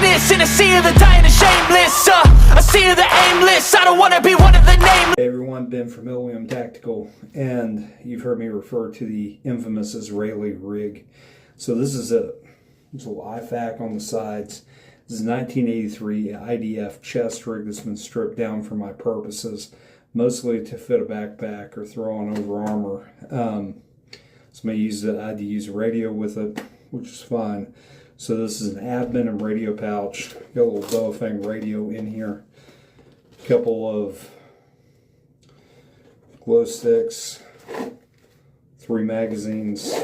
greatness in a sea of the dying and shameless, a sea of the aimless. I don't want to be one of the nameless. Hey everyone, Ben from Ilium Tactical, and you've heard me refer to the infamous Israeli rig. So this is a little IFAK on the sides. This is a 1983 IDF chest rig that's been stripped down for my purposes, mostly to fit a backpack or throw on over armor. So I had to use a radio with it, which is fine. So this is an admin and radio pouch. Got a little Baofeng radio in here. A couple of glow sticks, 3 magazines,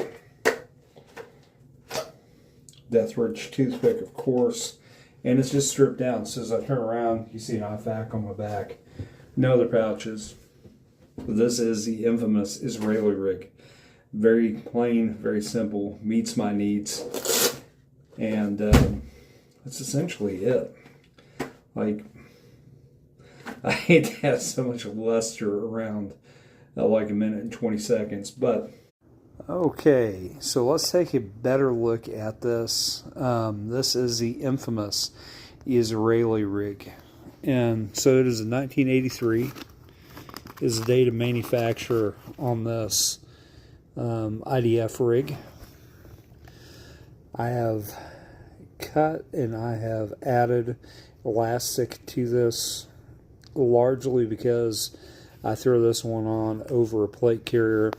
Deathridge toothpick, of course, and it's just stripped down. So as I turn around, you see an IFAK on my back. No other pouches. This is the infamous Israeli rig. Very plain, very simple, meets my needs, and that's essentially it. Like, I hate to have so much luster around like a minute and 20 seconds, but okay, so let's take a better look at this. This is the infamous Israeli rig, and so it is a 1983 is the date of manufacture on this IDF rig. I have cut and I have added elastic to this, largely because I throw this one on over a plate carrier,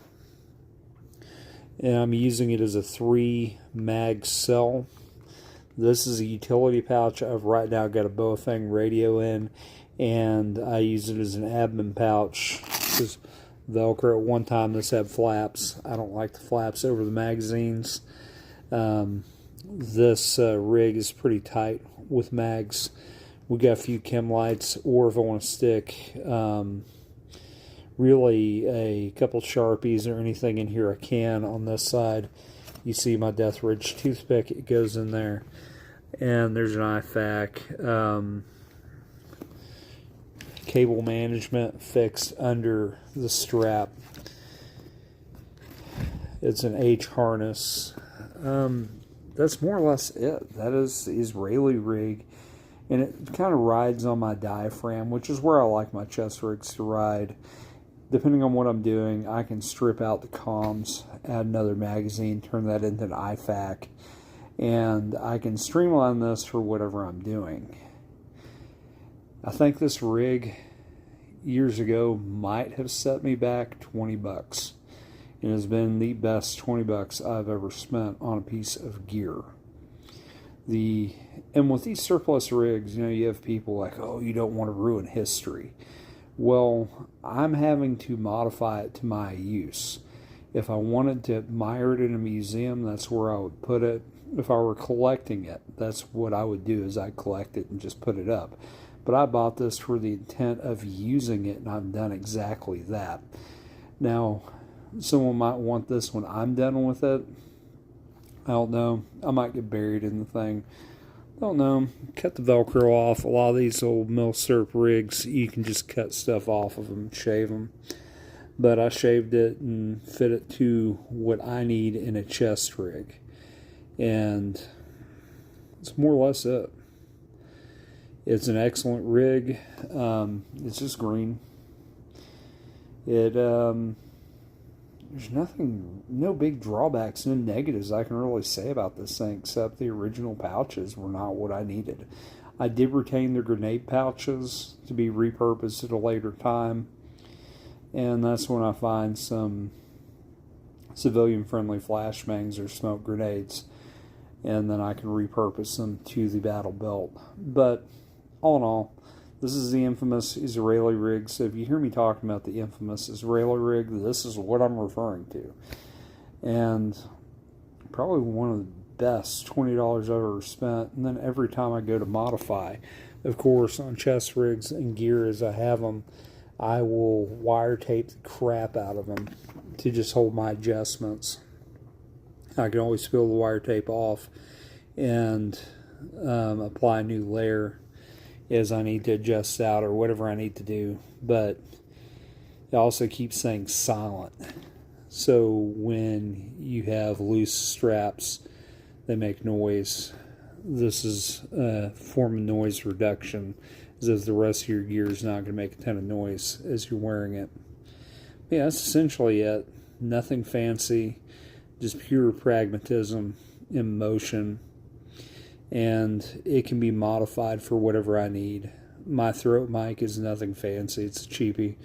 and I'm using it as a 3 mag cell. This is a utility pouch. I've right now got a Baofeng radio in, and I use it as an admin pouch. Because Velcro, at one time this had flaps. I don't like the flaps over the magazines. This rig is pretty tight with mags. We got a few chem lights, or if I want to stick really a couple Sharpies or anything in here, I can. On this side, you see my Deathridge toothpick, it goes in there. And there's an IFAK. Cable management fixed under the strap. It's an H harness. That's more or less it. That is the Israeli rig, and it kind of rides on my diaphragm, which is where I like my chest rigs to ride. Depending on what I'm doing, I can strip out the comms, add another magazine, turn that into an IFAK, and I can streamline this for whatever I'm doing. I think this rig years ago might have set me back 20 bucks. It has been the best 20 bucks I've ever spent on a piece of gear. And with these surplus rigs, you have people like, oh, you don't want to ruin history. Well, I'm having to modify it to my use. If I wanted to admire it in a museum, that's where I would put it. If I were collecting it, that's what I would do, is I'd collect it and just put it up. But I bought this for the intent of using it, and I've done exactly that. Now, someone might want this when I'm done with it. I don't know. I might get buried in the thing. Don't know. Cut the Velcro off. A lot of these old Milsurp rigs, you can just cut stuff off of them, shave them. But I shaved it and fit it to what I need in a chest rig. And it's more or less it. It's an excellent rig. It's just green. There's no big drawbacks, no negatives I can really say about this thing, except the original pouches were not what I needed. I did retain the grenade pouches to be repurposed at a later time, and that's when I find some civilian-friendly flashbangs or smoke grenades, and then I can repurpose them to the battle belt. But all in all, this is the infamous Israeli rig. So if you hear me talking about the infamous Israeli rig, this is what I'm referring to. And probably one of the best $20 I've ever spent. And then every time I go to modify, of course, on chest rigs and gear as I have them, I will wire tape the crap out of them to just hold my adjustments. I can always peel the wire tape off and apply a new layer as I need to adjust out or whatever I need to do. But it also keeps things silent. So when you have loose straps, they make noise. this is a form of noise reduction, as if the rest of your gear is not going to make a ton of noise as you're wearing it. But yeah, that's essentially it. Nothing fancy, just pure pragmatism in motion, and it can be modified for whatever I need. My throat mic is nothing fancy, it's a cheapie,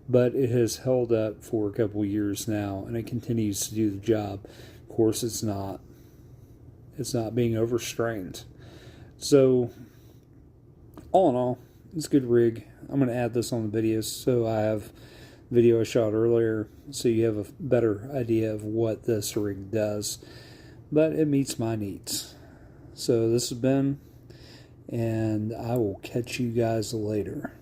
but it has held up for a couple years now, and it continues to do the job. Of course, it's not being overstrained. So, all in all, it's a good rig. I'm going to add this on the videos, so I have video I shot earlier, so you have a better idea of what this rig does. But it meets my needs. So this has been, and I will catch you guys later.